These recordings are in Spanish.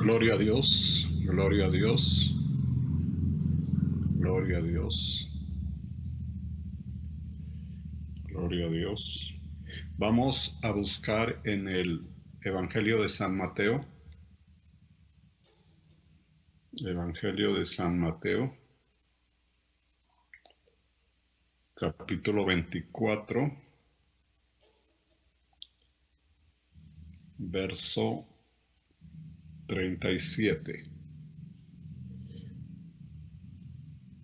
Gloria a Dios, gloria a Dios, gloria a Dios, gloria a Dios. Vamos a buscar en el Evangelio de San Mateo, Evangelio de San Mateo, capítulo 24, verso 37.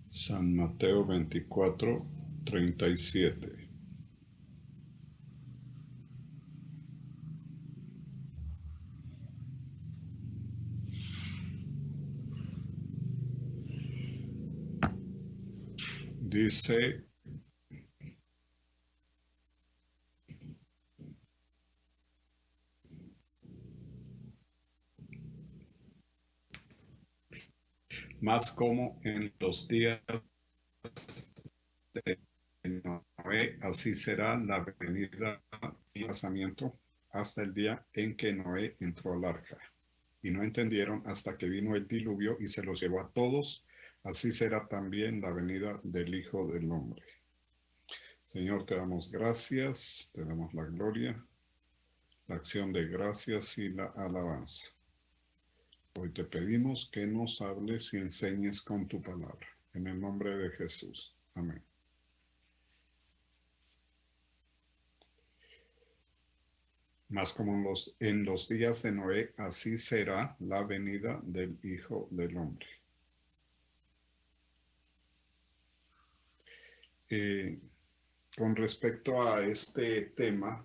San Mateo 24, 37. Dice: más como en los días de Noé, así será la venida y casamiento hasta el día en que Noé entró al arca. Y no entendieron hasta que vino el diluvio y se los llevó a todos. Así será también la venida del Hijo del Hombre. Señor, te damos gracias, te damos la gloria, la acción de gracias y la alabanza. Hoy te pedimos que nos hables y enseñes con tu palabra. En el nombre de Jesús. Amén. Más como en los días de Noé, así será la venida del Hijo del Hombre. Con respecto a este tema,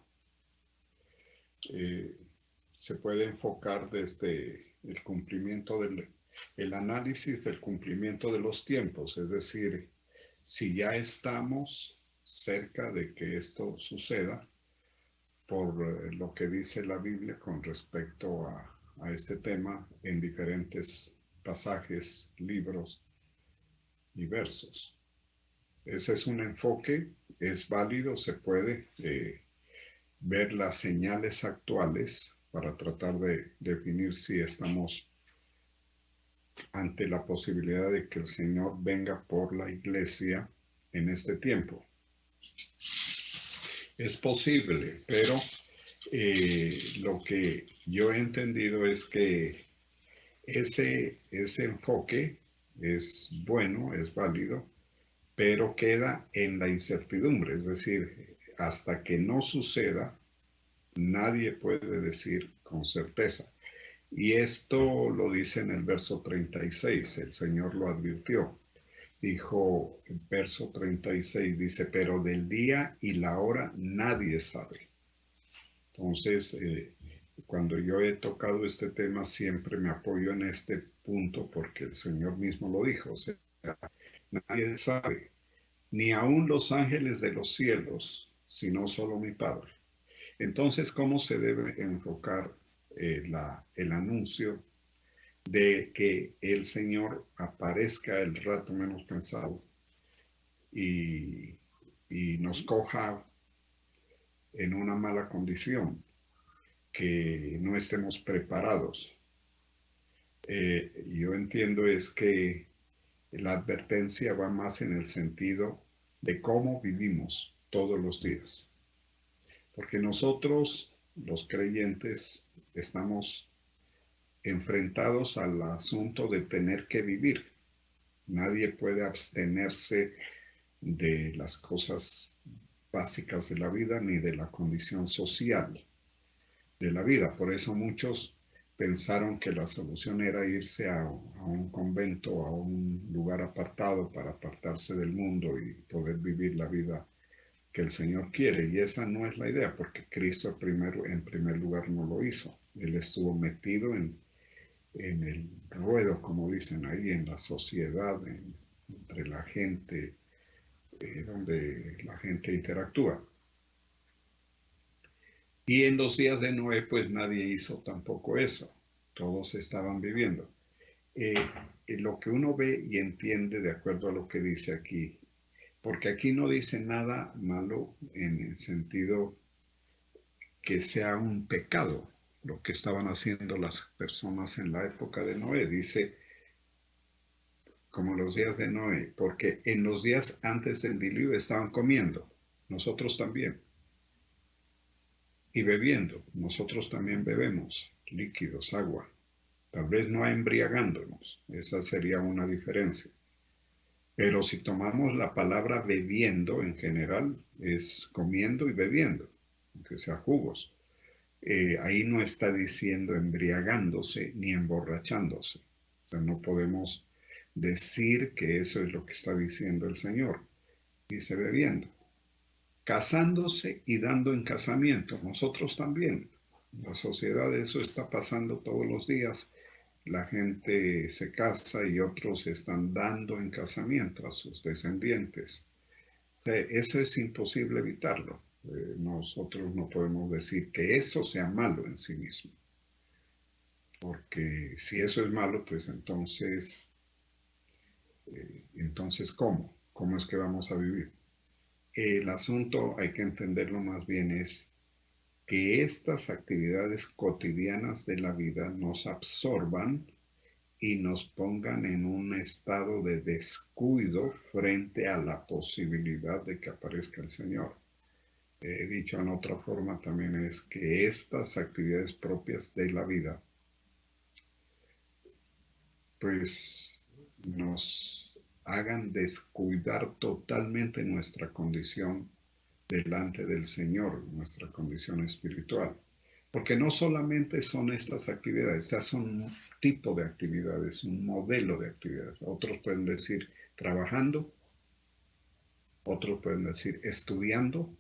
se puede enfocar desde el cumplimiento el análisis del cumplimiento de los tiempos, es decir, si ya estamos cerca de que esto suceda, por lo que dice la Biblia con respecto a este tema en diferentes pasajes, libros y versos. Ese es un enfoque, es válido, se puede ver las señales actuales para tratar de definir si estamos ante la posibilidad de que el Señor venga por la iglesia en este tiempo. Es posible, pero lo que yo he entendido es que ese enfoque es bueno, es válido, pero queda en la incertidumbre, es decir, hasta que no suceda, nadie puede decir con certeza. Y esto lo dice en el verso 36, el Señor lo advirtió. Dijo, el verso 36 dice, pero del día y la hora nadie sabe. Entonces, cuando yo he tocado este tema, siempre me apoyo en este punto porque el Señor mismo lo dijo. O sea, nadie sabe, ni aun los ángeles de los cielos, sino solo mi Padre. Entonces, ¿cómo se debe enfocar el anuncio de que el Señor aparezca el rato menos pensado y nos coja en una mala condición, que no estemos preparados? Yo entiendo es que la advertencia va más en el sentido de cómo vivimos todos los días. Porque nosotros, los creyentes, estamos enfrentados al asunto de tener que vivir. Nadie puede abstenerse de las cosas básicas de la vida ni de la condición social de la vida. Por eso muchos pensaron que la solución era irse a un convento, a un lugar apartado para apartarse del mundo y poder vivir la vida que el Señor quiere. Y esa no es la idea, porque Cristo en primer lugar no lo hizo. Él estuvo metido en el ruedo, como dicen ahí, en la sociedad, entre la gente, donde la gente interactúa. Y en los días de Noé, pues nadie hizo tampoco eso. Todos estaban viviendo. Lo que uno ve y entiende de acuerdo a lo que dice aquí, porque aquí no dice nada malo en el sentido que sea un pecado, lo que estaban haciendo las personas en la época de Noé. Dice, como los días de Noé, porque en los días antes del diluvio estaban comiendo, nosotros también, y bebiendo, nosotros también bebemos líquidos, agua, tal vez no embriagándonos, esa sería una diferencia. Pero si tomamos la palabra bebiendo en general, es comiendo y bebiendo, aunque sea jugos. Ahí no está diciendo embriagándose ni emborrachándose. O sea, no podemos decir que eso es lo que está diciendo el Señor. Dice bebiendo, casándose y dando en casamiento. Nosotros también. La sociedad eso está pasando todos los días. La gente se casa y otros están dando en casamiento a sus descendientes. Eso es imposible evitarlo. Nosotros no podemos decir que eso sea malo en sí mismo. Porque si eso es malo, pues entonces ¿cómo? ¿Cómo es que vamos a vivir? El asunto, hay que entenderlo más bien, es que estas actividades cotidianas de la vida nos absorban y nos pongan en un estado de descuido frente a la posibilidad de que aparezca el Señor. Dicho en otra forma también es que estas actividades propias de la vida pues nos hagan descuidar totalmente nuestra condición delante del Señor, nuestra condición espiritual. Porque no solamente son estas actividades, estas son un tipo de actividades, un modelo de actividades. Otros pueden decir trabajando, otros pueden decir estudiando,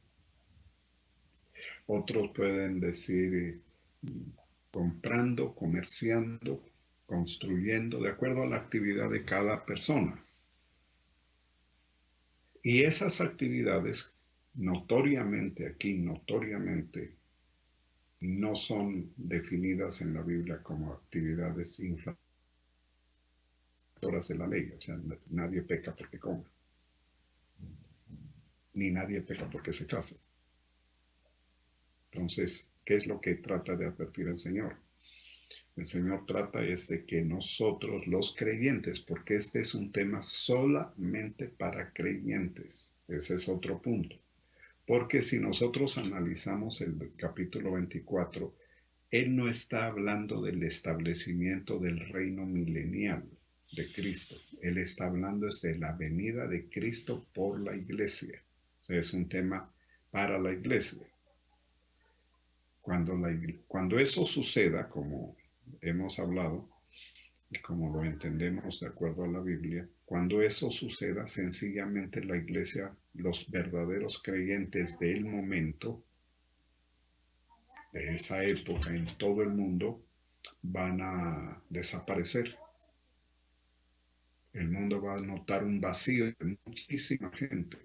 otros pueden decir comprando, comerciando, construyendo, de acuerdo a la actividad de cada persona. Y esas actividades, notoriamente, no son definidas en la Biblia como actividades infractoras de la ley. O sea, nadie peca porque come, ni nadie peca porque se casa. Entonces, ¿qué es lo que trata de advertir el Señor? El Señor trata es de que nosotros, los creyentes, porque este es un tema solamente para creyentes, ese es otro punto. Porque si nosotros analizamos el capítulo 24, Él no está hablando del establecimiento del reino milenial de Cristo. Él está hablando de la venida de Cristo por la iglesia. O sea, es un tema para la iglesia. Cuando eso suceda, como hemos hablado y como lo entendemos de acuerdo a la Biblia, cuando eso suceda, sencillamente la iglesia, los verdaderos creyentes del momento, de esa época en todo el mundo, van a desaparecer. El mundo va a notar un vacío de muchísima gente.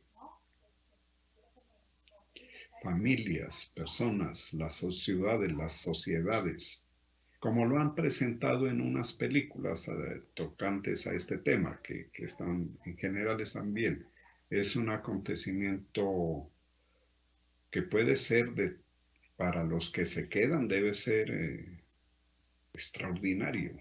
Familias, personas, las ciudades, las sociedades, como lo han presentado en unas películas tocantes a este tema, que están, en general están bien. Es un acontecimiento que puede ser para los que se quedan, debe ser extraordinario.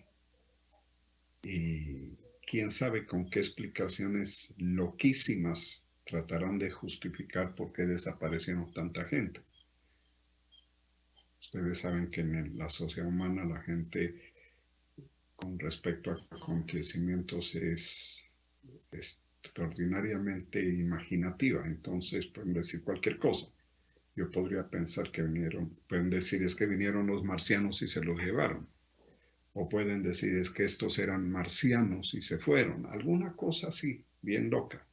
Y quién sabe con qué explicaciones loquísimas tratarán de justificar por qué desaparecieron tanta gente. Ustedes saben que en la sociedad humana la gente con respecto a acontecimientos es extraordinariamente imaginativa, entonces pueden decir cualquier cosa. Yo podría pensar que pueden decir es que vinieron los marcianos y se los llevaron. O pueden decir es que estos eran marcianos y se fueron. Alguna cosa así, bien loca.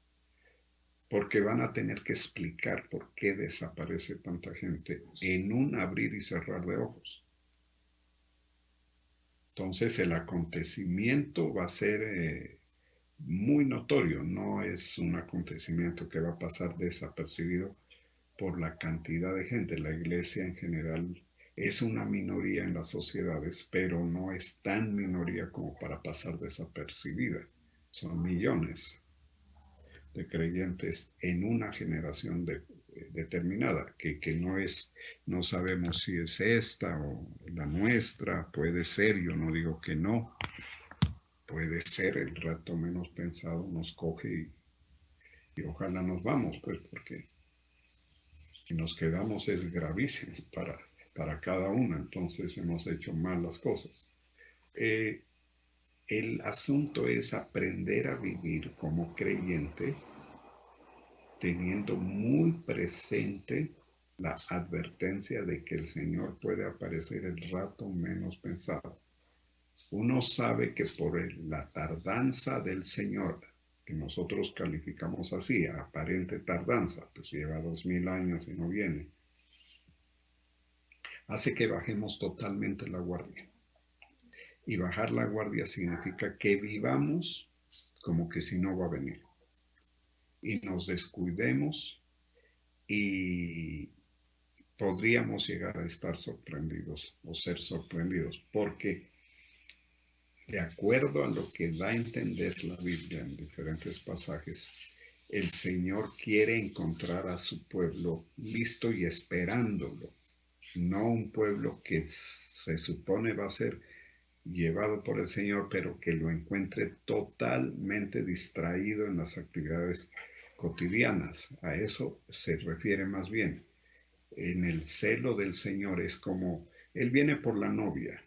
Porque van a tener que explicar por qué desaparece tanta gente en un abrir y cerrar de ojos. Entonces el acontecimiento va a ser muy notorio, no es un acontecimiento que va a pasar desapercibido por la cantidad de gente. La iglesia en general es una minoría en las sociedades, pero no es tan minoría como para pasar desapercibida. Son millones de creyentes en una generación determinada, que no sabemos si es esta o la nuestra, puede ser, yo no digo que no, puede ser el rato menos pensado nos coge y ojalá nos vamos, pues, porque si nos quedamos es gravísimo para cada una, entonces hemos hecho mal las cosas. El asunto es aprender a vivir como creyente teniendo muy presente la advertencia de que el Señor puede aparecer el rato menos pensado. Uno sabe que por la tardanza del Señor, que nosotros calificamos así, aparente tardanza, pues lleva 2000 años y no viene, hace que bajemos totalmente la guardia. Y bajar la guardia significa que vivamos como que si no va a venir. Y nos descuidemos y podríamos llegar a estar sorprendidos o ser sorprendidos, porque de acuerdo a lo que da a entender la Biblia en diferentes pasajes, el Señor quiere encontrar a su pueblo listo y esperándolo, no un pueblo que se supone va a ser llevado por el Señor, pero que lo encuentre totalmente distraído en las actividades cotidianas. A eso se refiere más bien. En el celo del Señor es como, Él viene por la novia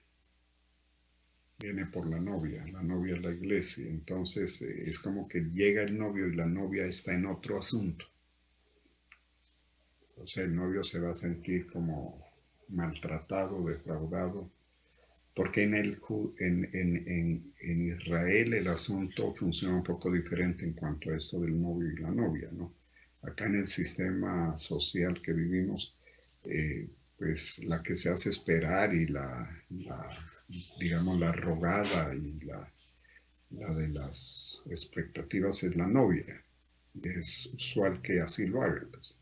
la novia es la iglesia, entonces es como que llega el novio y la novia está en otro asunto. O sea, el novio se va a sentir como maltratado, defraudado, porque en Israel el asunto funciona un poco diferente en cuanto a esto del novio y la novia, ¿no? Acá en el sistema social que vivimos, pues la que se hace esperar y digamos, la rogada y la de las expectativas es la novia. Es usual que así lo hagan, pues.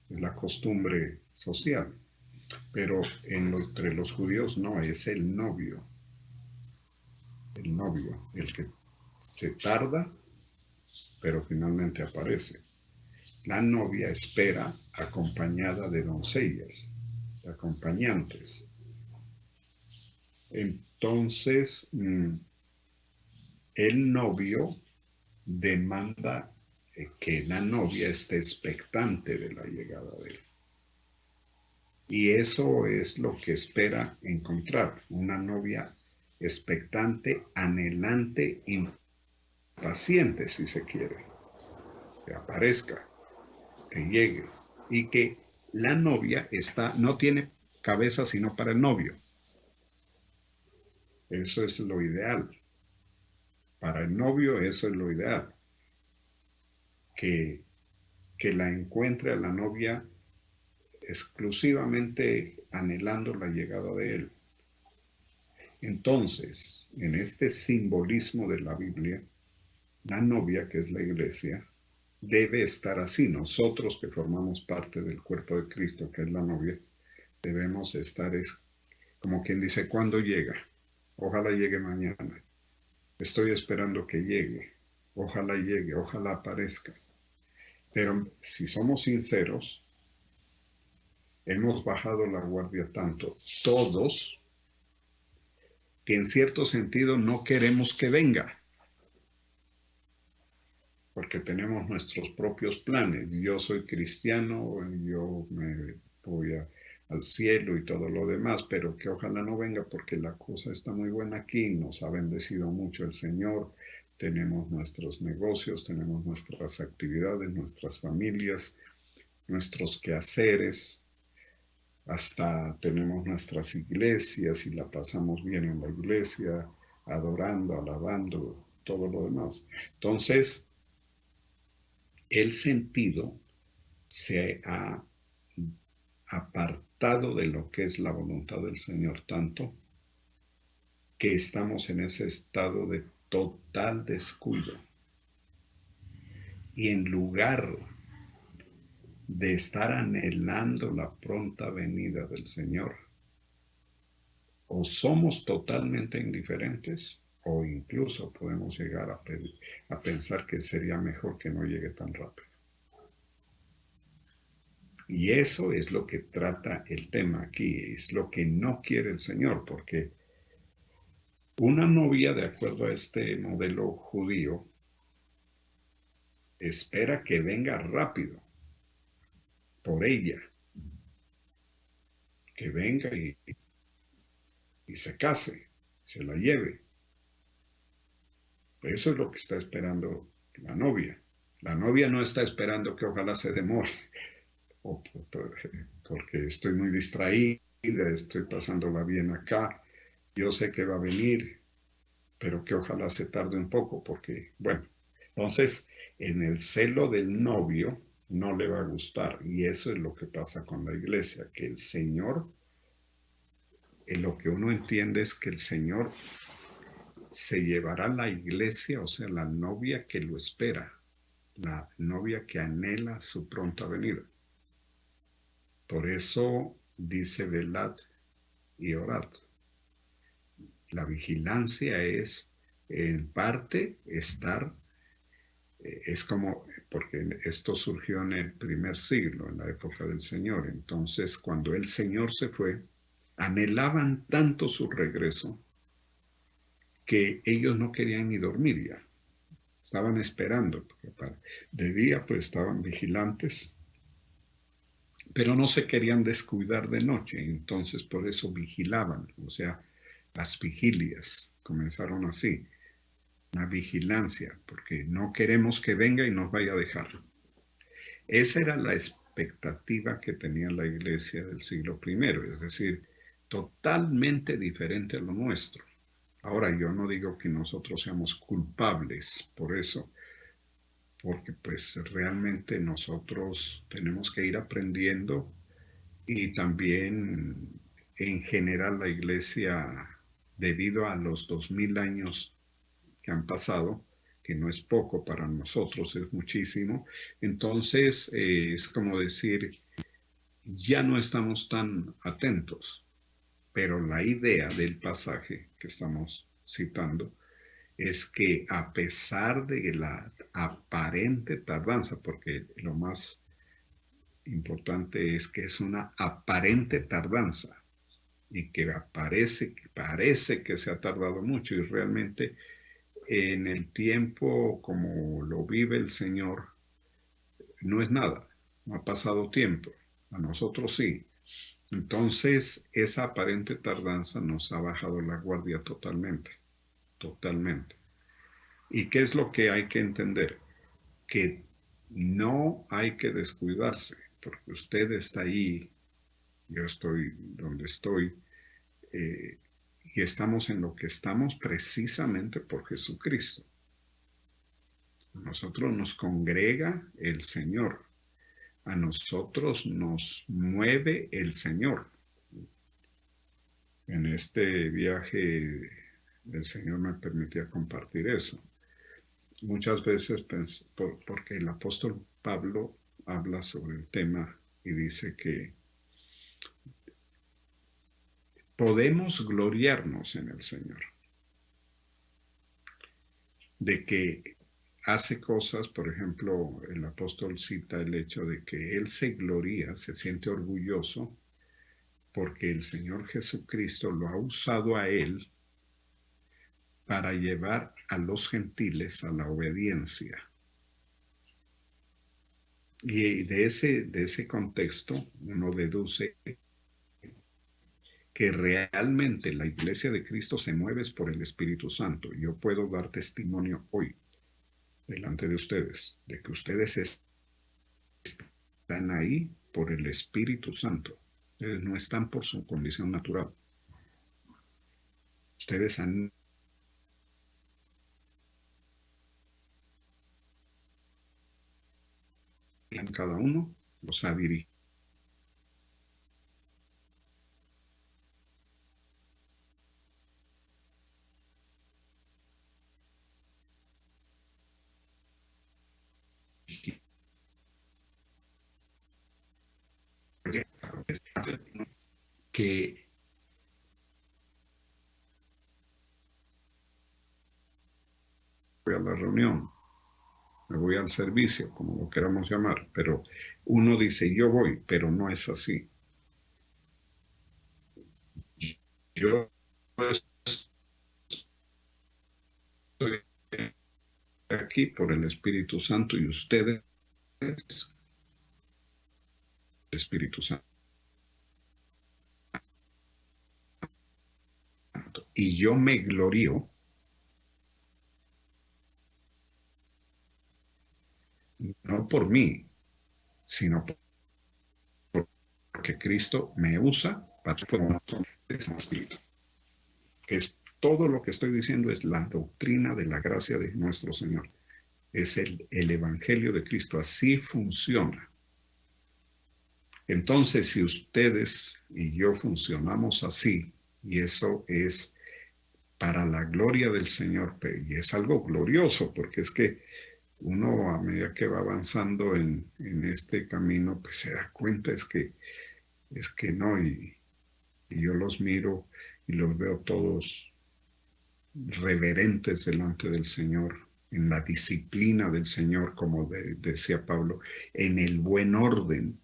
Es la costumbre social. Pero entre los judíos no, es el novio, el que se tarda, pero finalmente aparece. La novia espera acompañada de doncellas, de acompañantes. Entonces, el novio demanda que la novia esté expectante de la llegada de él. Y eso es lo que espera encontrar, una novia expectante, anhelante, impaciente, si se quiere, que aparezca, que llegue, y que la novia no tiene cabeza sino para el novio. Eso es lo ideal. Para el novio eso es lo ideal. Que la encuentre a la novia exclusivamente anhelando la llegada de él. Entonces, en este simbolismo de la Biblia, la novia, que es la iglesia, debe estar así. Nosotros que formamos parte del cuerpo de Cristo, que es la novia, debemos estar como quien dice, ¿cuándo llega? Ojalá llegue mañana. Estoy esperando que llegue. Ojalá llegue, ojalá aparezca. Pero si somos sinceros, hemos bajado la guardia tanto todos que en cierto sentido no queremos que venga, porque tenemos nuestros propios planes. Yo soy cristiano, yo me voy al cielo y todo lo demás, pero que ojalá no venga porque la cosa está muy buena aquí, nos ha bendecido mucho el Señor, tenemos nuestros negocios, tenemos nuestras actividades, nuestras familias, nuestros quehaceres, hasta tenemos nuestras iglesias y la pasamos bien en la iglesia, adorando, alabando, todo lo demás. Entonces, el sentido se ha apartado de lo que es la voluntad del Señor tanto que estamos en ese estado de total descuido. Y en lugar de estar anhelando la pronta venida del Señor, o somos totalmente indiferentes o incluso podemos llegar a pensar que sería mejor que no llegue tan rápido. Y eso es lo que trata el tema aquí, es lo que no quiere el Señor, porque una novia, de acuerdo a este modelo judío, espera que venga rápido por ella, que venga y se case, se la lleve. Eso es lo que está esperando la novia. La novia no está esperando que ojalá se demore, o porque estoy muy distraída, estoy pasándola bien acá, yo sé que va a venir, pero que ojalá se tarde un poco, porque, bueno, entonces en el celo del novio no le va a gustar, y eso es lo que pasa con la iglesia, que el Señor, lo que uno entiende es que el Señor se llevará la iglesia, o sea, la novia que lo espera, la novia que anhela su pronta venida. Por eso dice velad y orad. La vigilancia es, en parte, estar, es como, porque esto surgió en el primer siglo, en la época del Señor. Entonces, cuando el Señor se fue, anhelaban tanto su regreso que ellos no querían ni dormir ya. Estaban esperando. De día, pues estaban vigilantes, pero no se querían descuidar de noche. Entonces, por eso vigilaban. O sea, las vigilias comenzaron así. Una vigilancia, porque no queremos que venga y nos vaya a dejar. Esa era la expectativa que tenía la iglesia del siglo I, es decir, totalmente diferente a lo nuestro. Ahora, yo no digo que nosotros seamos culpables por eso, porque pues realmente nosotros tenemos que ir aprendiendo y también en general la iglesia, debido a los 2000 años que han pasado, que no es poco para nosotros, es muchísimo. Entonces, es como decir, ya no estamos tan atentos, pero la idea del pasaje que estamos citando es que a pesar de la aparente tardanza, porque lo más importante es que es una aparente tardanza y que parece que se ha tardado mucho y realmente en el tiempo como lo vive el Señor, no es nada, no ha pasado tiempo, a nosotros sí. Entonces, esa aparente tardanza nos ha bajado la guardia totalmente, totalmente. ¿Y qué es lo que hay que entender? Que no hay que descuidarse, porque usted está ahí, yo estoy donde estoy, eh, y estamos en lo que estamos precisamente por Jesucristo. Nosotros nos congrega el Señor, a nosotros nos mueve el Señor. En este viaje el Señor me permitía compartir eso. Muchas veces, porque el apóstol Pablo habla sobre el tema y dice que podemos gloriarnos en el Señor, de que hace cosas, por ejemplo, el apóstol cita el hecho de que él se gloria, se siente orgulloso porque el Señor Jesucristo lo ha usado a él para llevar a los gentiles a la obediencia. Y de ese contexto uno deduce que realmente la iglesia de Cristo se mueve por el Espíritu Santo. Yo puedo dar testimonio hoy delante de ustedes de que ustedes están ahí por el Espíritu Santo. Ustedes no están por su condición natural. Ustedes han cada uno los ha dirigido. Que fue a la reunión. me voy al servicio, como lo queramos llamar, pero uno dice yo voy, pero no es así. Yo estoy aquí por el Espíritu Santo y ustedes, el Espíritu Santo. Y yo me glorío, no por mí, sino porque Cristo me usa para formar ese espíritu. Es todo lo que estoy diciendo es la doctrina de la gracia de nuestro Señor. Es el Evangelio de Cristo. Así funciona. Entonces, si ustedes y yo funcionamos así, y eso es para la gloria del Señor, y es algo glorioso, porque es que uno a medida que va avanzando en este camino, pues se da cuenta es que no, y yo los miro y los veo todos reverentes delante del Señor, en la disciplina del Señor, como decía Pablo, en el buen orden,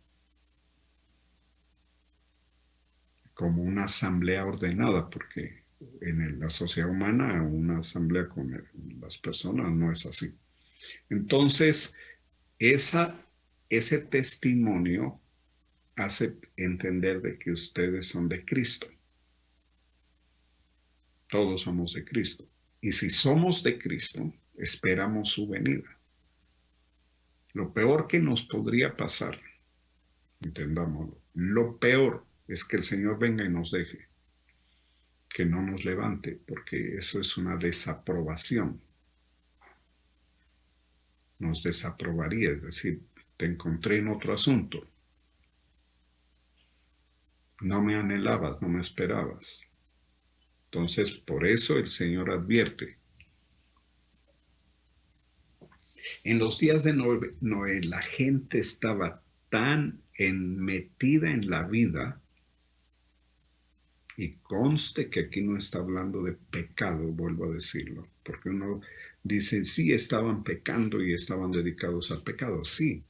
como una asamblea ordenada, porque en la sociedad humana una asamblea con las personas no es así. Entonces, ese testimonio hace entender de que ustedes son de Cristo. Todos somos de Cristo. Y si somos de Cristo, esperamos su venida. Lo peor que nos podría pasar, entendámoslo, lo peor es que el Señor venga y nos deje, que no nos levante, porque eso es una desaprobación. Nos desaprobaría, es decir, te encontré en otro asunto. No me anhelabas, no me esperabas. Entonces, por eso el Señor advierte. En los días de Noé, la gente estaba tan metida en la vida, y conste que aquí no está hablando de pecado, vuelvo a decirlo, porque uno dice, sí, estaban pecando y estaban dedicados al pecado, sí,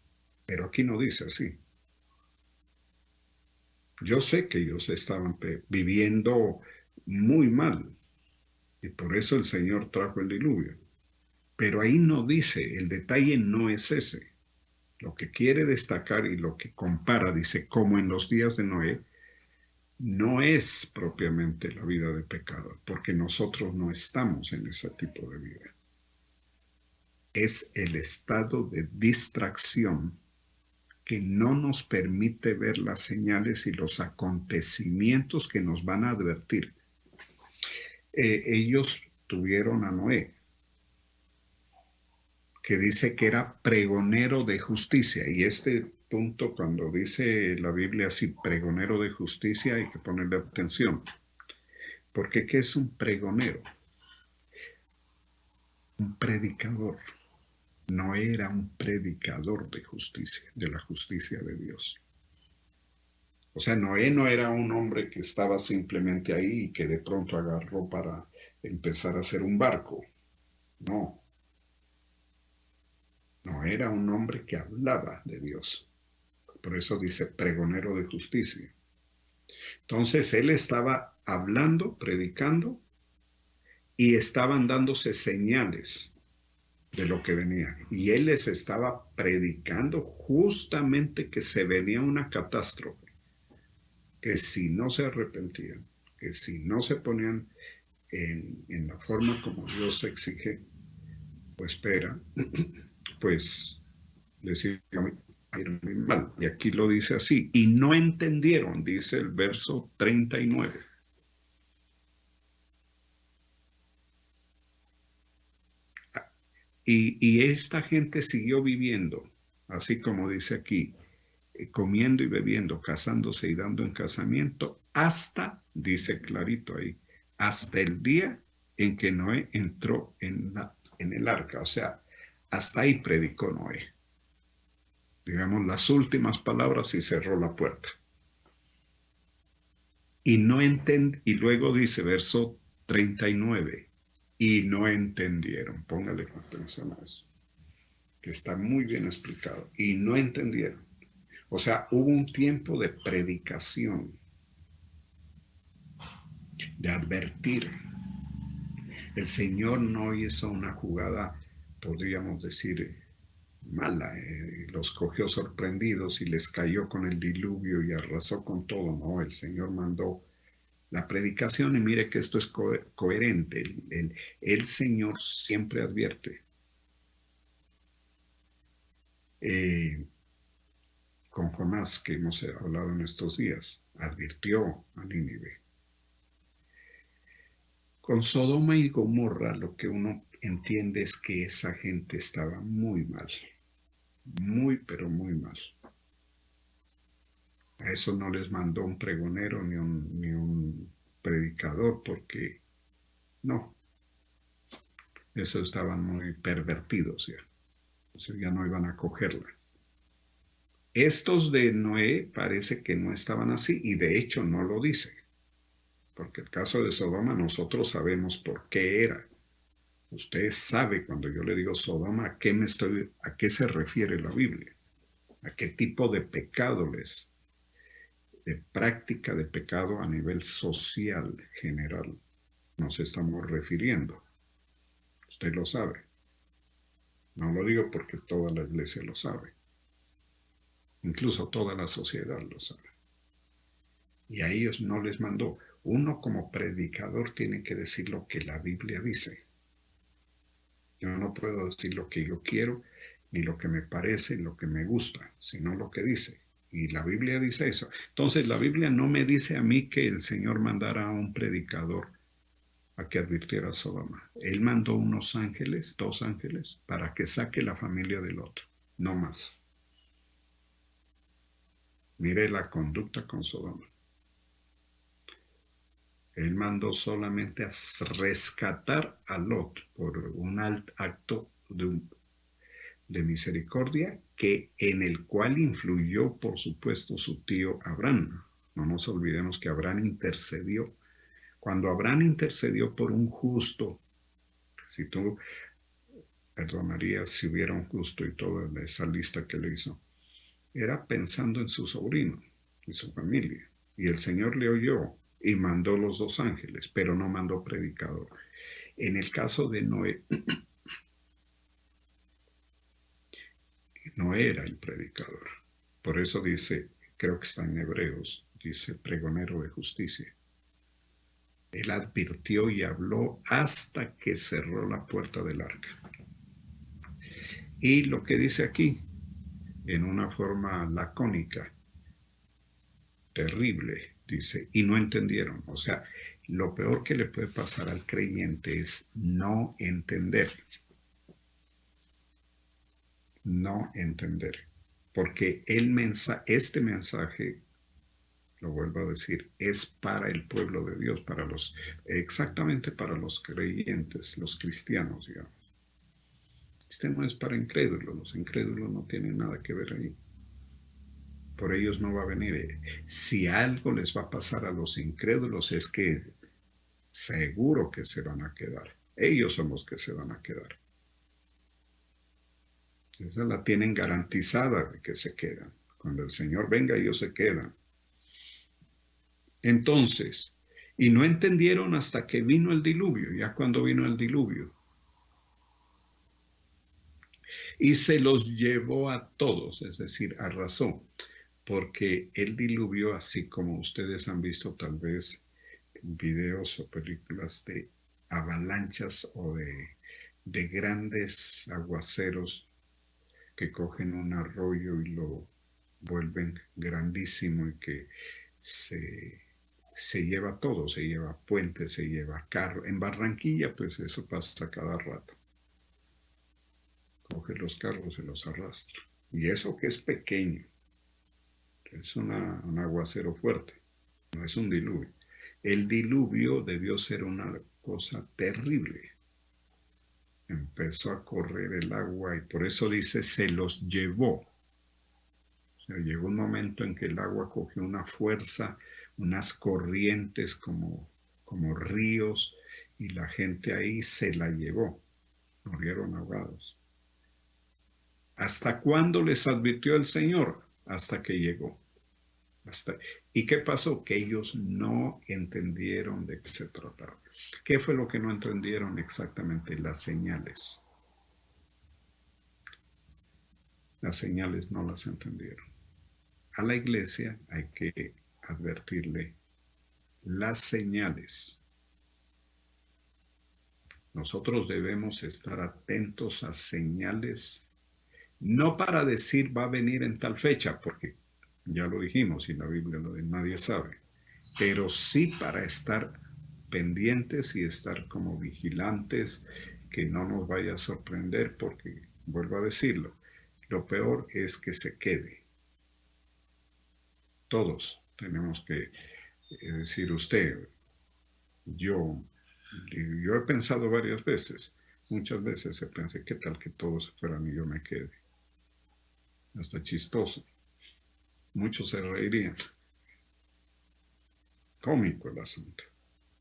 pero aquí no dice así. Yo sé que ellos estaban viviendo muy mal, y por eso el Señor trajo el diluvio. Pero ahí no dice, el detalle no es ese. Lo que quiere destacar y lo que compara, dice, como en los días de Noé, no es propiamente la vida de pecado, porque nosotros no estamos en ese tipo de vida. Es el estado de distracción que no nos permite ver las señales y los acontecimientos que nos van a advertir. Ellos tuvieron a Noé, que dice que era pregonero de justicia. Y este punto, cuando dice la Biblia así, pregonero de justicia, hay que ponerle atención. Porque ¿qué es un pregonero? Un predicador. No era un predicador de justicia, de la justicia de Dios. O sea, Noé no era un hombre que estaba simplemente ahí y que de pronto agarró para empezar a hacer un barco. No. No era un hombre que hablaba de Dios. Por eso dice pregonero de justicia. Entonces él estaba hablando, predicando, y estaban dándose señales de lo que venía. Y él les estaba predicando justamente que se venía una catástrofe, que si no se arrepentían, que si no se ponían en la forma como Dios exige o espera, pues les iba a ir muy mal. Y aquí lo dice así, y no entendieron, dice el verso 39. Y esta gente siguió viviendo, así como dice aquí, comiendo y bebiendo, casándose y dando en casamiento, hasta, dice clarito ahí, hasta el día en que Noé entró en el arca. O sea, hasta ahí predicó Noé. Digamos, las últimas palabras y cerró la puerta. Y luego dice, verso 39, y no entendieron. Póngale atención a eso. que está muy bien explicado, y no entendieron. O sea, hubo un tiempo de predicación, de advertir. El Señor no hizo una jugada, podríamos decir, mala. Los cogió sorprendidos y les cayó con el diluvio y arrasó con todo. No, el Señor mandó la predicación y mire que esto es coherente. El Señor siempre advierte. Con Jonás, que hemos hablado en estos días, advirtió a Nínive. Con Sodoma y Gomorra lo que uno entiende es que esa gente estaba muy mal, muy pero muy mal. A eso no les mandó un pregonero ni un predicador porque no, eso estaban muy pervertidos ya, o sea, ya no iban a cogerla. Estos de Noé parece que no estaban así y de hecho no lo dice, porque el caso de Sodoma nosotros sabemos por qué era. Usted sabe cuando yo le digo Sodoma, a qué se refiere la Biblia, a qué tipo de pecado de práctica de pecado a nivel social general nos estamos refiriendo. Usted lo sabe. No lo digo porque toda la iglesia lo sabe. Incluso toda la sociedad lo sabe. Y a ellos no les mandó. Uno como predicador tiene que decir lo que la Biblia dice. Yo no puedo decir lo que yo quiero, ni lo que me parece, lo que me gusta, sino lo que dice. Y la Biblia dice eso. Entonces la Biblia no me dice a mí que el Señor mandara a un predicador a que advirtiera a Sodoma. Él mandó unos ángeles, 2 ángeles, para que saque la familia del otro, no más. Mire la conducta con Sodoma. Él mandó solamente a rescatar a Lot por un acto de misericordia en el cual influyó, por supuesto, su tío Abraham. No nos olvidemos que Abraham intercedió. Cuando Abraham intercedió por un justo, si tú perdonarías si hubiera un justo y toda esa lista que le hizo, era pensando en su sobrino y su familia. Y el Señor le oyó y mandó los 2 ángeles, pero no mandó predicador. En el caso de Noé, no era el predicador. Por eso dice, creo que está en Hebreos, dice pregonero de justicia. Él advirtió y habló hasta que cerró la puerta del arca. Y lo que dice aquí, en una forma lacónica, terrible, dice, y no entendieron. O sea, lo peor que le puede pasar al creyente es no entender. No entender. Porque este mensaje, lo vuelvo a decir, es para el pueblo de Dios, exactamente para los creyentes, los cristianos, digamos. Este no es para incrédulos, los incrédulos no tienen nada que ver ahí. Por ellos no va a venir. Si algo les va a pasar a los incrédulos es que seguro que se van a quedar. Ellos son los que se van a quedar. Esa la tienen garantizada de que se quedan. Cuando el Señor venga, ellos se quedan. Entonces, y no entendieron hasta que vino el diluvio, ya cuando vino el diluvio. Y se los llevó a todos, es decir, arrasó. Porque el diluvio, así como ustedes han visto tal vez videos o películas de avalanchas o de grandes aguaceros que cogen un arroyo y lo vuelven grandísimo y que se lleva todo, se lleva puentes, se lleva carro. En Barranquilla, pues eso pasa cada rato. Coge los carros y los arrastra. Y eso que es pequeño, es un aguacero fuerte, no es un diluvio. El diluvio debió ser una cosa terrible. Empezó a correr el agua y por eso dice se los llevó. O sea, llegó un momento en que el agua cogió una fuerza, unas corrientes como ríos y la gente ahí se la llevó. Murieron ahogados. ¿Hasta cuándo les advirtió el Señor? Hasta que llegó. ¿Y qué pasó? Que ellos no entendieron de qué se trataba. ¿Qué fue lo que no entendieron exactamente? Las señales. Las señales no las entendieron. A la iglesia hay que advertirle las señales. Nosotros debemos estar atentos a señales, no para decir va a venir en tal fecha, porque ya lo dijimos y la Biblia lo de nadie sabe, pero sí para estar pendientes y estar como vigilantes, que no nos vaya a sorprender, porque, vuelvo a decirlo, lo peor es que se quede. Todos tenemos que decir usted, yo he pensado varias veces, muchas veces he pensado, ¿qué tal que todos se fueran y yo me quede? Hasta chistoso. Muchos se reirían. Cómico el asunto,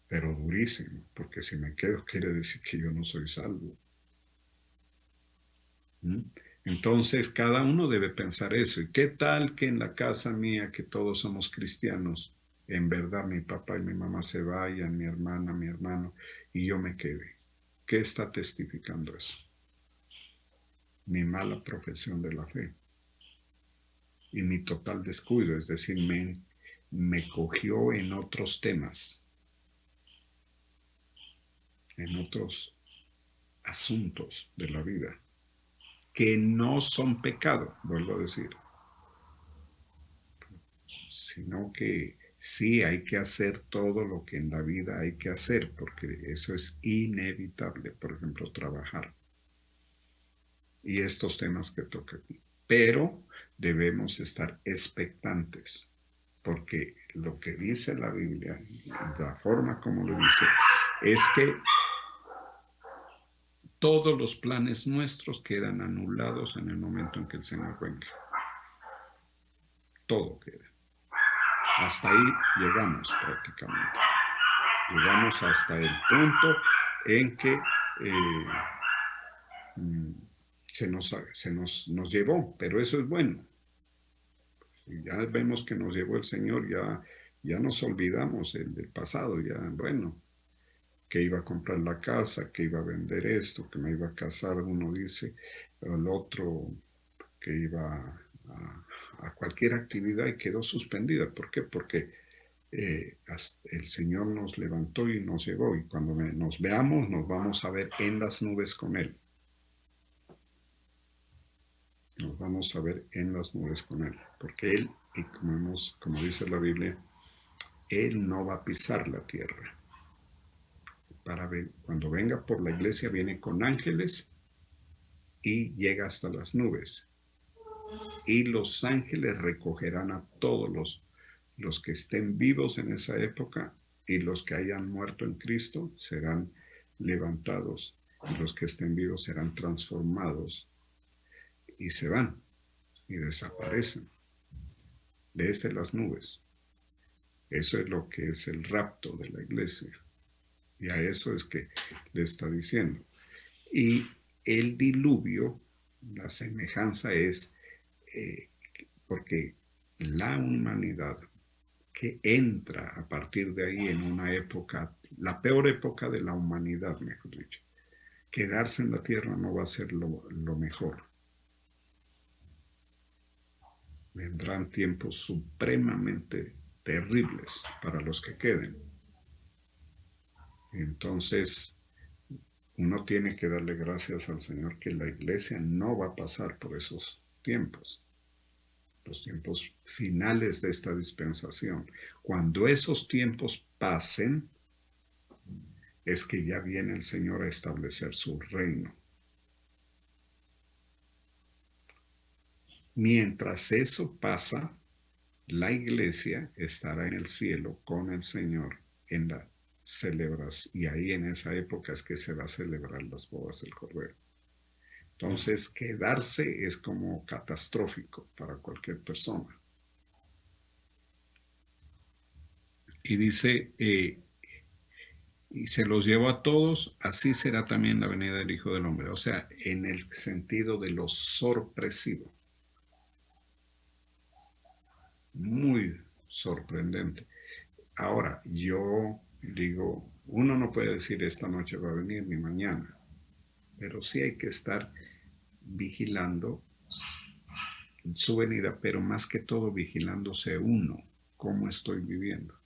pero durísimo, porque si me quedo quiere decir que yo no soy salvo. ¿Mm? Entonces, cada uno debe pensar eso. ¿Y qué tal que en la casa mía, que todos somos cristianos, en verdad mi papá y mi mamá se vayan, mi hermana, mi hermano, y yo me quede? ¿Qué está testificando eso? Mi mala profesión de la fe y mi total descuido, es decir, me cogió en otros temas, en otros asuntos de la vida, que no son pecado, vuelvo a decir, sino que sí hay que hacer todo lo que en la vida hay que hacer, porque eso es inevitable, por ejemplo, trabajar. Y estos temas que toca aquí. Pero debemos estar expectantes, porque lo que dice la Biblia, la forma como lo dice, es que todos los planes nuestros quedan anulados en el momento en que el Señor venga. Todo queda. Hasta ahí llegamos prácticamente. Llegamos hasta el punto en que nos llevó, pero eso es bueno. Ya vemos que nos llevó el Señor, ya nos olvidamos del pasado, ya, bueno, que iba a comprar la casa, que iba a vender esto, que me iba a casar, uno dice, el otro que iba a cualquier actividad y quedó suspendida. ¿Por qué? Porque el Señor nos levantó y nos llevó, y cuando nos veamos nos vamos a ver en las nubes con Él. Nos vamos a ver en las nubes con Él, porque Él, y como dice la Biblia, Él no va a pisar la tierra. Cuando venga por la iglesia viene con ángeles y llega hasta las nubes. Y los ángeles recogerán a todos los que estén vivos en esa época, y los que hayan muerto en Cristo serán levantados, y los que estén vivos serán transformados y se van y desaparecen desde las nubes. Eso es lo que es el rapto de la iglesia, y a eso es que le está diciendo. Y el diluvio, la semejanza es porque la humanidad que entra a partir de ahí en una época, la peor época de la humanidad, mejor dicho, quedarse en la tierra no va a ser lo mejor. Vendrán tiempos supremamente terribles para los que queden. Entonces, uno tiene que darle gracias al Señor que la iglesia no va a pasar por esos tiempos, los tiempos finales de esta dispensación. Cuando esos tiempos pasen, es que ya viene el Señor a establecer su reino. Mientras eso pasa, la iglesia estará en el cielo con el Señor en la celebración, y ahí en esa época es que se va a celebrar las bodas del Cordero. Entonces, quedarse es como catastrófico para cualquier persona. Y dice, y se los llevó a todos, así será también la venida del Hijo del Hombre. O sea, en el sentido de lo sorpresivo. Muy sorprendente. Ahora, yo digo, uno no puede decir esta noche va a venir ni mañana, pero sí hay que estar vigilando su venida, pero más que todo vigilándose uno, cómo estoy viviendo.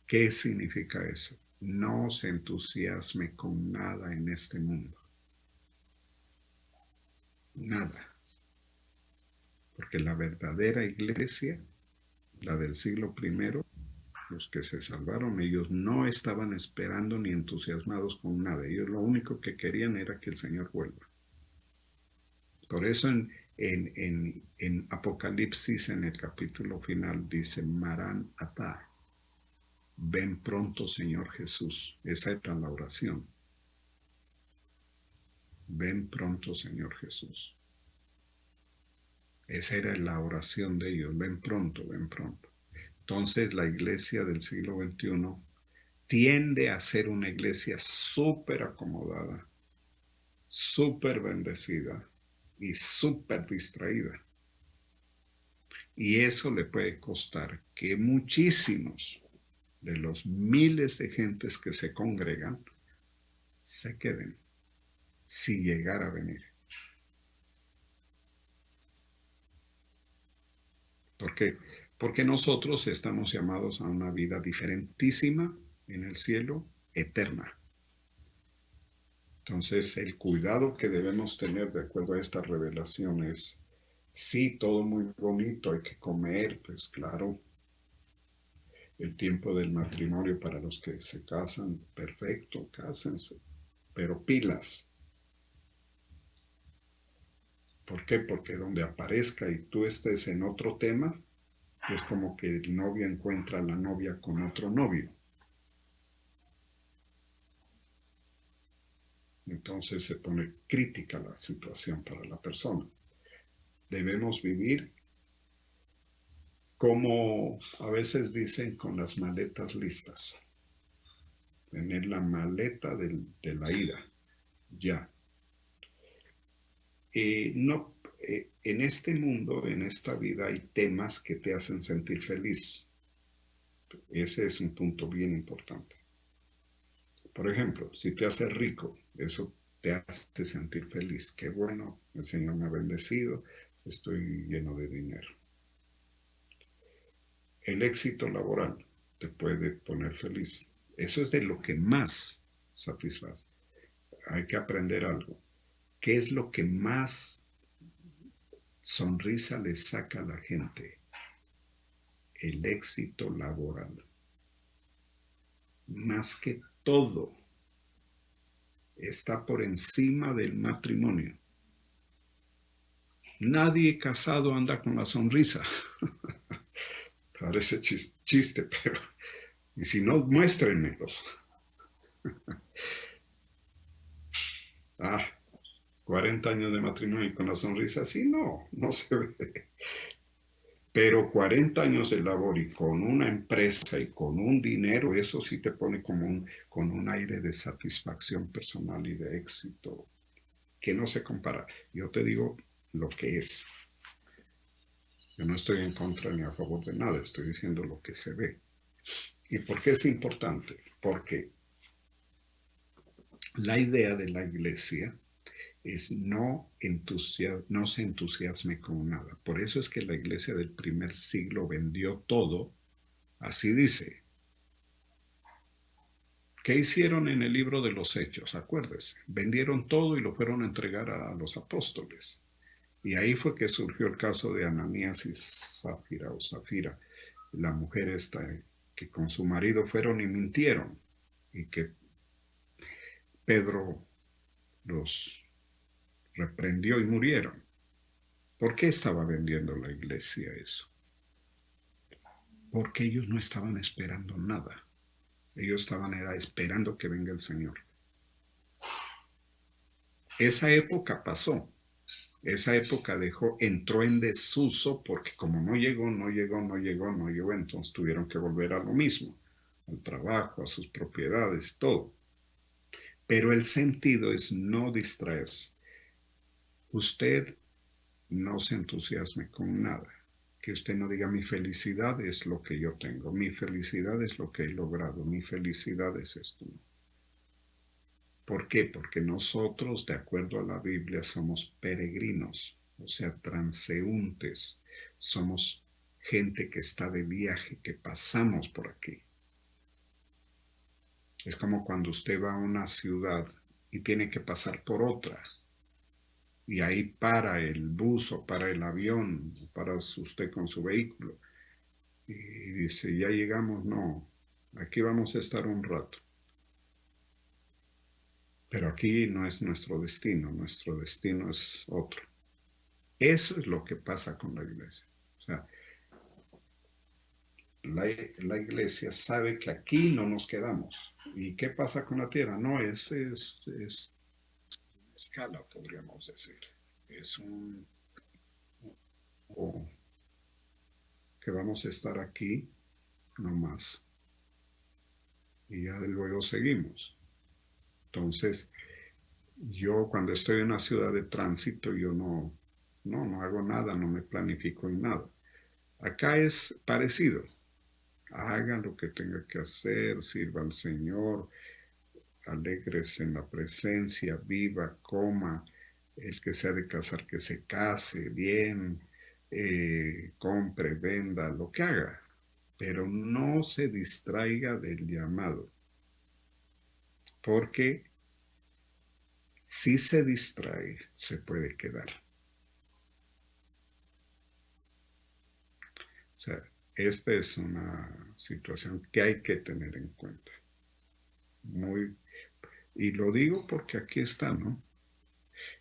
¿Qué significa eso? No se entusiasme con nada en este mundo. Nada. Porque la verdadera iglesia, la del siglo I, los que se salvaron, ellos no estaban esperando ni entusiasmados con nada. Ellos lo único que querían era que el Señor vuelva. Por eso en Apocalipsis, en el capítulo final, dice Marán Atá. Ven pronto, Señor Jesús. Esa era la oración. Ven pronto, Señor Jesús. Esa era la oración de ellos. Ven pronto, ven pronto. Entonces la iglesia del siglo XXI tiende a ser una iglesia súper acomodada, súper bendecida y súper distraída. Y eso le puede costar que muchísimos de los miles de gentes que se congregan se queden si llegara a venir. ¿Por qué? Porque nosotros estamos llamados a una vida diferentísima en el cielo, eterna. Entonces, el cuidado que debemos tener de acuerdo a esta revelación es, sí, todo muy bonito, hay que comer, pues claro, el tiempo del matrimonio para los que se casan, perfecto, cásense, pero pilas. ¿Por qué? Porque donde aparezca y tú estés en otro tema, es como que el novio encuentra a la novia con otro novio. Entonces se pone crítica la situación para la persona. Debemos vivir como a veces dicen con las maletas listas. Tener la maleta de la ida, ya. No, en este mundo, en esta vida, hay temas que te hacen sentir feliz. Ese es un punto bien importante. Por ejemplo, si te haces rico, eso te hace sentir feliz. Qué bueno, el Señor me ha bendecido, estoy lleno de dinero. El éxito laboral te puede poner feliz. Eso es de lo que más satisface. Hay que aprender algo. ¿Qué es lo que más sonrisa le saca a la gente? El éxito laboral. Más que todo, está por encima del matrimonio. Nadie casado anda con la sonrisa. Parece chiste, pero... Y si no, muéstrenmelos. 40 años de matrimonio y con la sonrisa así, no se ve. Pero 40 años de labor y con una empresa y con un dinero, eso sí te pone como con un aire de satisfacción personal y de éxito que no se compara. Yo te digo lo que es. Yo no estoy en contra ni a favor de nada, estoy diciendo lo que se ve. ¿Y por qué es importante? Porque la idea de la iglesia es no se entusiasme con nada. Por eso es que la iglesia del primer siglo vendió todo. Así dice. ¿Qué hicieron en el libro de los Hechos? Acuérdese. Vendieron todo y lo fueron a entregar a los apóstoles. Y ahí fue que surgió el caso de Ananías y Zafira, la mujer esta que con su marido fueron y mintieron y que Pedro los reprendió y murieron. ¿Por qué estaba vendiendo la iglesia eso? Porque ellos no estaban esperando nada. Ellos estaban esperando que venga el Señor. Esa época pasó. Esa época entró en desuso porque como no llegó, entonces tuvieron que volver a lo mismo. al trabajo, a sus propiedades, todo. Pero el sentido es no distraerse. Usted no se entusiasme con nada. Que usted no diga mi felicidad es lo que yo tengo, mi felicidad es lo que he logrado, mi felicidad es esto. ¿Por qué? Porque nosotros, de acuerdo a la Biblia, somos peregrinos, o sea, transeúntes. Somos gente que está de viaje, que pasamos por aquí. Es como cuando usted va a una ciudad y tiene que pasar por otra. Y ahí para el bus o para el avión, para usted con su vehículo. Y dice, ya llegamos, no, aquí vamos a estar un rato. Pero aquí no es nuestro destino es otro. Eso es lo que pasa con la iglesia. O sea, la iglesia sabe que aquí no nos quedamos. ¿Y qué pasa con la tierra? No, es escala, podríamos decir. Es o que vamos a estar aquí nomás y ya luego seguimos. Entonces, yo cuando estoy en una ciudad de tránsito, yo no hago nada, no me planifico en nada. Acá es parecido. Haga lo que tenga que hacer, sirva al Señor, alegres en la presencia, viva, coma, el que se ha de casar, que se case bien, compre, venda, lo que haga, pero no se distraiga del llamado, porque si se distrae, se puede quedar. O sea, esta es una situación que hay que tener en cuenta. Y lo digo porque aquí está, ¿no?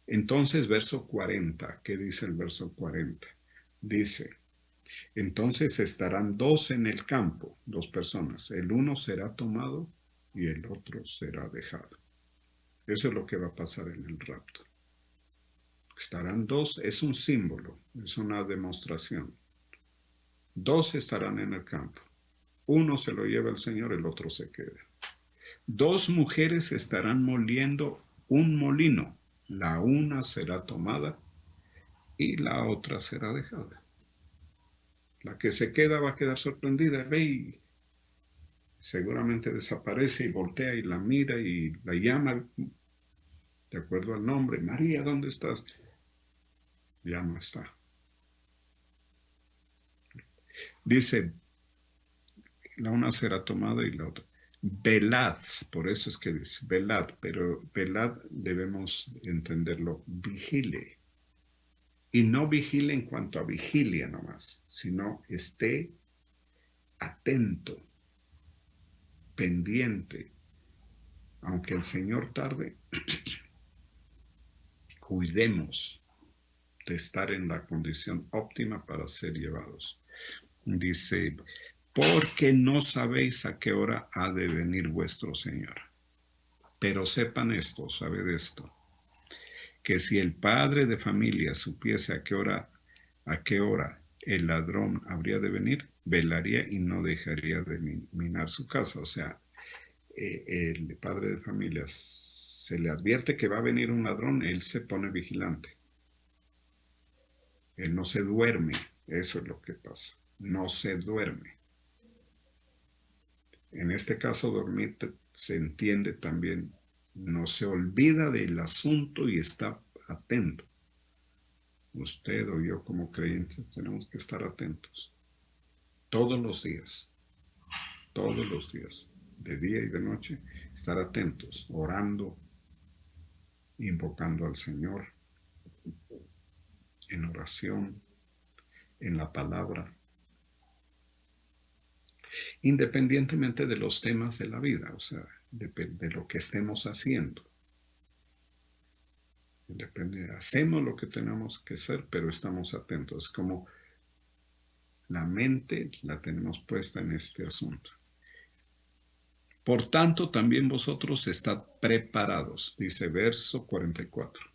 Entonces, verso 40, ¿qué dice el verso 40? Dice, entonces estarán dos en el campo, dos personas. El uno será tomado y el otro será dejado. Eso es lo que va a pasar en el rapto. Estarán dos, es un símbolo, es una demostración. Dos estarán en el campo. Uno se lo lleva el Señor, el otro se queda. Dos mujeres estarán moliendo un molino. La una será tomada y la otra será dejada. La que se queda va a quedar sorprendida, ve y seguramente desaparece y voltea y la mira y la llama de acuerdo al nombre. María, ¿dónde estás? Ya no está. Dice, la una será tomada y la otra. Velad, por eso es que dice velad, pero velad debemos entenderlo, vigile. Y no vigile en cuanto a vigilia nomás, sino esté atento, pendiente. Aunque el Señor tarde, cuidemos de estar en la condición óptima para ser llevados. Dice, porque no sabéis a qué hora ha de venir vuestro Señor. Pero sepan esto, sabed esto, que si el padre de familia supiese a qué hora el ladrón habría de venir, velaría y no dejaría de minar su casa. O sea, el padre de familia se le advierte que va a venir un ladrón, él se pone vigilante. Él no se duerme, eso es lo que pasa, no se duerme. En este caso, dormir se entiende también, no se olvida del asunto y está atento. Usted o yo como creyentes tenemos que estar atentos todos los días, de día y de noche, estar atentos, orando, invocando al Señor en oración, en la palabra, independientemente de los temas de la vida, o sea, de lo que estemos haciendo. Hacemos lo que tenemos que hacer, pero estamos atentos. Como la mente la tenemos puesta en este asunto. Por tanto, también vosotros estad preparados, dice verso 44.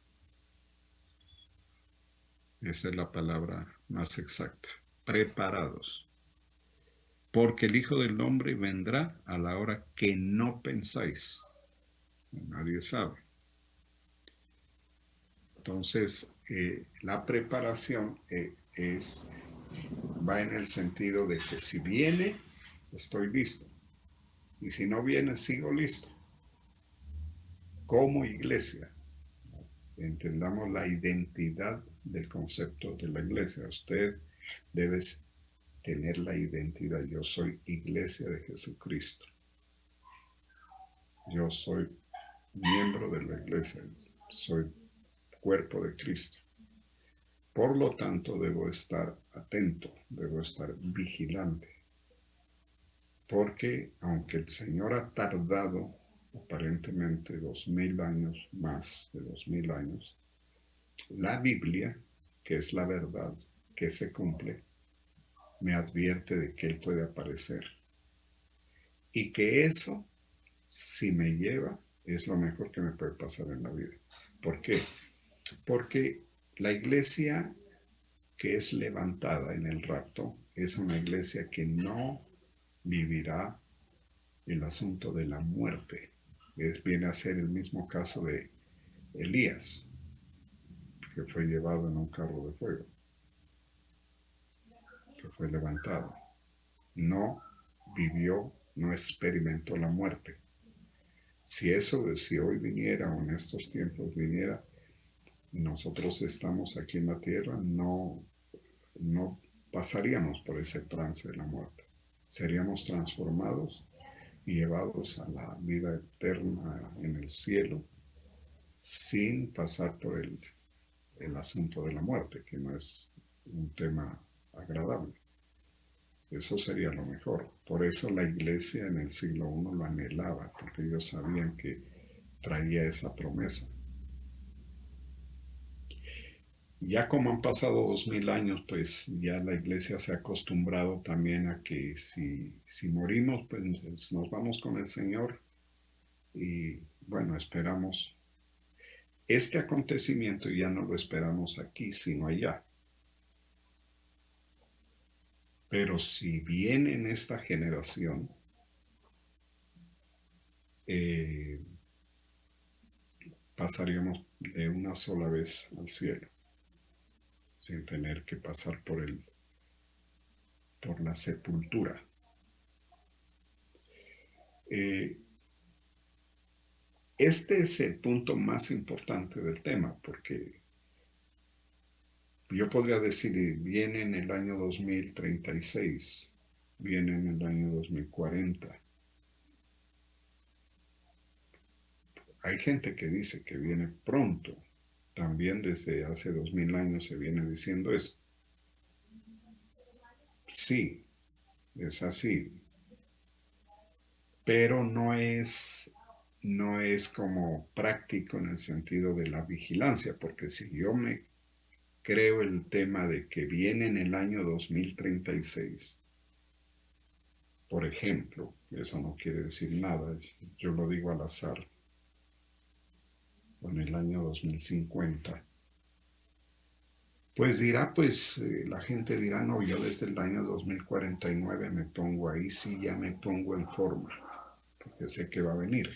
Esa es la palabra más exacta. Preparados. porque el Hijo del Hombre vendrá a la hora que no pensáis. Nadie sabe. Entonces, la preparación va en el sentido de que si viene, estoy listo. Y si no viene, sigo listo. Como iglesia, entendamos la identidad del concepto de la iglesia. Usted debe tener la identidad. Yo soy iglesia de Jesucristo. Yo soy miembro de la iglesia. Soy cuerpo de Cristo. Por lo tanto, debo estar atento, debo estar vigilante. Porque aunque el Señor ha tardado aparentemente 2000 años, más de 2000 años, la Biblia, que es la verdad que se cumple, me advierte de que Él puede aparecer. Y que eso, si me lleva, es lo mejor que me puede pasar en la vida. ¿Por qué? Porque la iglesia que es levantada en el rapto es una iglesia que no vivirá el asunto de la muerte. Viene a ser el mismo caso de Elías, que fue llevado en un carro de fuego, que fue levantado. No vivió, no experimentó la muerte. Si hoy viniera o en estos tiempos viniera, nosotros estamos aquí en la tierra, no pasaríamos por ese trance de la muerte. Seríamos transformados y llevados a la vida eterna en el cielo sin pasar por el asunto de la muerte, que no es un tema agradable. Eso sería lo mejor. Por eso la iglesia en el siglo I lo anhelaba, porque ellos sabían que traía esa promesa. Ya como han pasado 2000 años, pues ya la iglesia se ha acostumbrado también a que si morimos, pues nos vamos con el Señor y bueno, esperamos. Este acontecimiento ya no lo esperamos aquí, sino allá. Pero si viene en esta generación, pasaríamos de una sola vez al cielo, sin tener que pasar por la sepultura. Este es el punto más importante del tema, porque yo podría decir, viene en el año 2036, viene en el año 2040. Hay gente que dice que viene pronto. También desde hace 2000 años se viene diciendo eso. Sí, es así. Pero no es como práctico en el sentido de la vigilancia, porque si yo me creo el tema de que viene en el año 2036, por ejemplo, eso no quiere decir nada, yo lo digo al azar, o en el año 2050, pues la gente dirá, no, yo desde el año 2049 me pongo ahí, sí, ya me pongo en forma, porque sé que va a venir.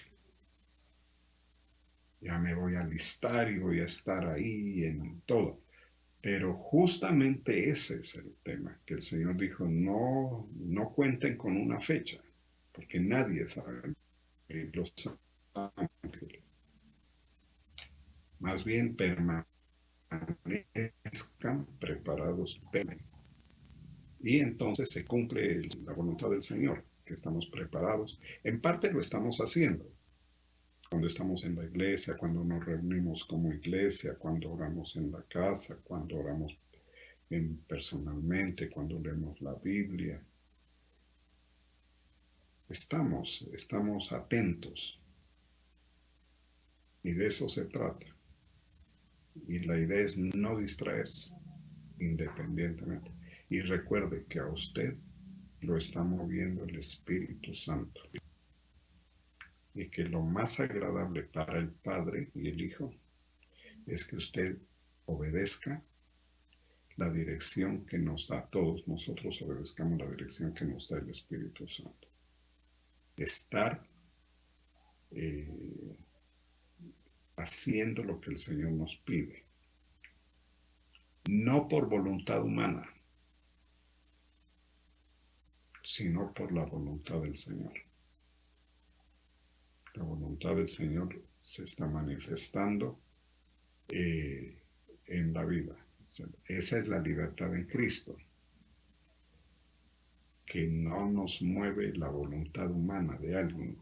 Ya me voy a alistar y voy a estar ahí en todo. Pero justamente ese es el tema, que el Señor dijo, no cuenten con una fecha, porque nadie sabe, los ángeles. Más bien permanezcan preparados. Y entonces se cumple la voluntad del Señor, que estamos preparados. En parte lo estamos haciendo. Cuando estamos en la iglesia, cuando nos reunimos como iglesia, cuando oramos en la casa, cuando oramos personalmente, cuando leemos la Biblia. Estamos atentos. Y de eso se trata. Y la idea es no distraerse, independientemente. Y recuerde que a usted lo está moviendo el Espíritu Santo. Y que lo más agradable para el Padre y el Hijo es que usted obedezca la dirección que nos da, todos nosotros obedezcamos la dirección que nos da el Espíritu Santo. Estar haciendo lo que el Señor nos pide, no por voluntad humana, sino por la voluntad del Señor. La voluntad del Señor se está manifestando en la vida. O sea, esa es la libertad en Cristo, que no nos mueve la voluntad humana de alguien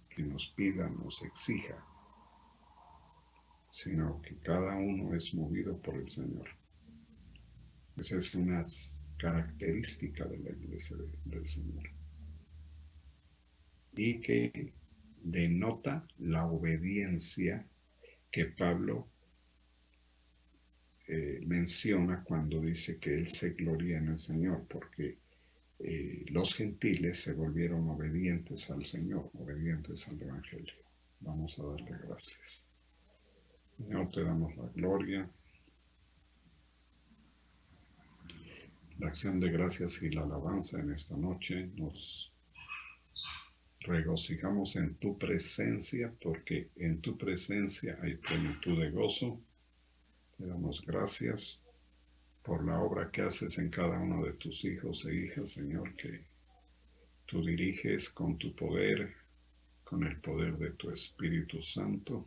que nos pida, nos exija, sino que cada uno es movido por el Señor. Esa es una característica de la iglesia del Señor. Y que denota la obediencia que Pablo menciona cuando dice que él se gloria en el Señor, porque los gentiles se volvieron obedientes al Señor, obedientes al Evangelio. Vamos a darle gracias. Señor, te damos la gloria, la acción de gracias y la alabanza en esta noche. Nos regocijamos en tu presencia, porque en tu presencia hay plenitud de gozo. Te damos gracias por la obra que haces en cada uno de tus hijos e hijas, Señor, que tú diriges con tu poder, con el poder de tu Espíritu Santo.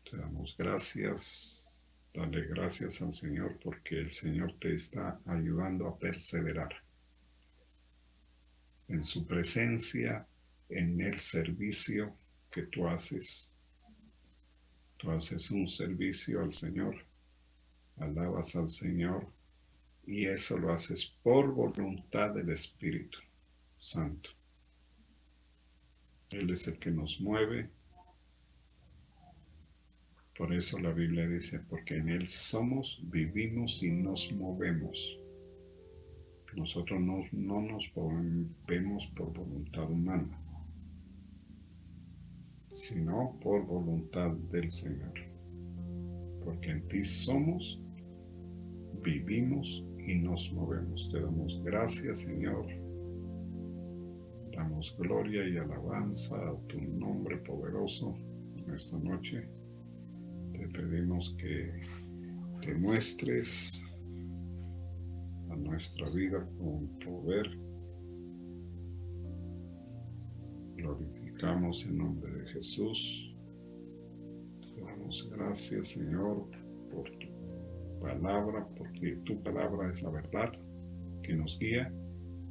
Te damos gracias. Dale gracias al Señor porque el Señor te está ayudando a perseverar en su presencia, en el servicio que tú haces. Tú haces un servicio al Señor, alabas al Señor y eso lo haces por voluntad del Espíritu Santo. Él es el que nos mueve. Por eso la Biblia dice, porque en Él somos, vivimos y nos movemos. Nosotros no nos movemos por voluntad humana, sino por voluntad del Señor. Porque en ti somos, vivimos y nos movemos. Te damos gracias, Señor. Damos gloria y alabanza a tu nombre poderoso en esta noche. Te pedimos que te muestres a nuestra vida con poder. Glorificamos en nombre de Jesús. Te damos gracias, Señor, por tu palabra, porque tu palabra es la verdad que nos guía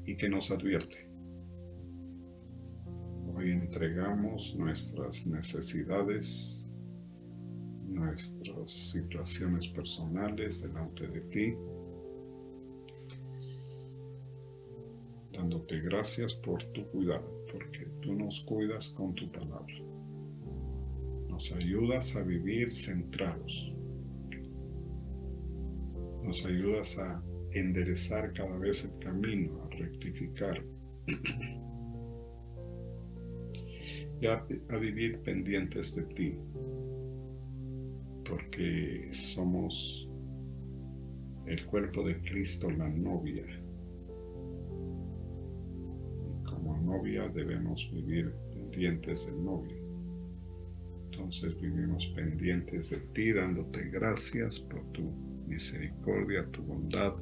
y que nos advierte. Hoy entregamos nuestras necesidades, nuestras situaciones personales delante de ti, dándote gracias por tu cuidado, porque tú nos cuidas con tu palabra. Nos ayudas a vivir centrados. Nos ayudas a enderezar cada vez el camino, a rectificar y a vivir pendientes de ti, porque somos el cuerpo de Cristo, la novia. Y como novia debemos vivir pendientes del novio. Entonces vivimos pendientes de ti, dándote gracias por tu misericordia, tu bondad,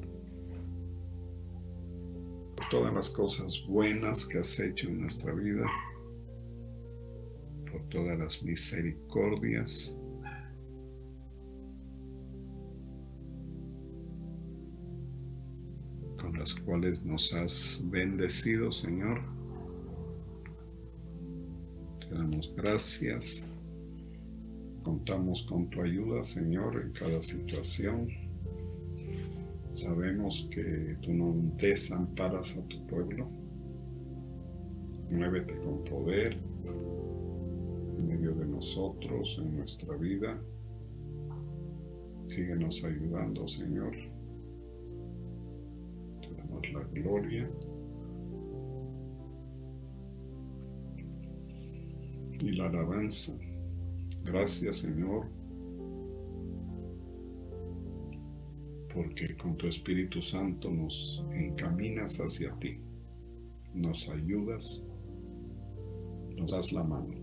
por todas las cosas buenas que has hecho en nuestra vida, por todas las misericordias con las cuales nos has bendecido, Señor. Te damos gracias. Contamos con tu ayuda, Señor, en cada situación. Sabemos que tú no desamparas a tu pueblo. Muévete con poder en medio de nosotros, en nuestra vida. Síguenos ayudando, Señor. Te damos la gloria y la alabanza. Gracias, Señor, porque con tu Espíritu Santo nos encaminas hacia ti, nos ayudas, nos das la mano.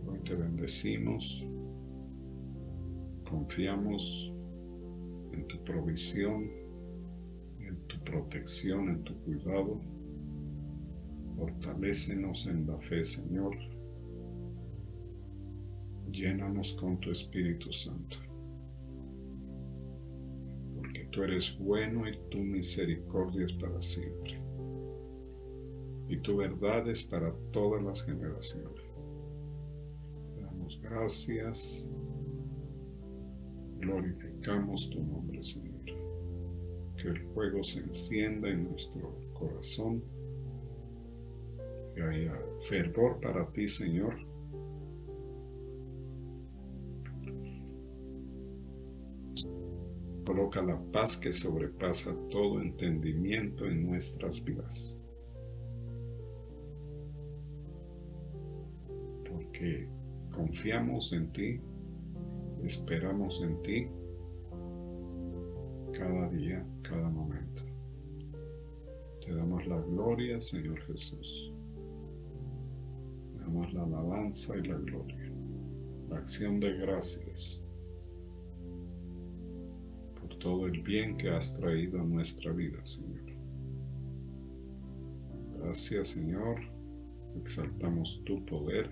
Hoy te bendecimos, confiamos en tu provisión, en tu protección, en tu cuidado. Fortalécenos en la fe, Señor. Llénanos con tu Espíritu Santo. Porque tú eres bueno y tu misericordia es para siempre. Y tu verdad es para todas las generaciones. Te damos gracias. Glorificamos tu nombre, Señor. Que el fuego se encienda en nuestro corazón. Que haya fervor para ti, Señor. Coloca la paz que sobrepasa todo entendimiento en nuestras vidas. Porque confiamos en ti, esperamos en ti cada día, cada momento. Te damos la gloria, Señor Jesús. Te damos la alabanza y la gloria, la acción de gracias por todo el bien que has traído a nuestra vida, Señor. Gracias, Señor. Exaltamos tu poder.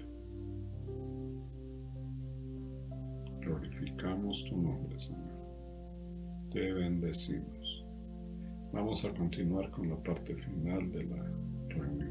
Glorificamos tu nombre, Señor. Te bendecimos. Vamos a continuar con la parte final de la reunión.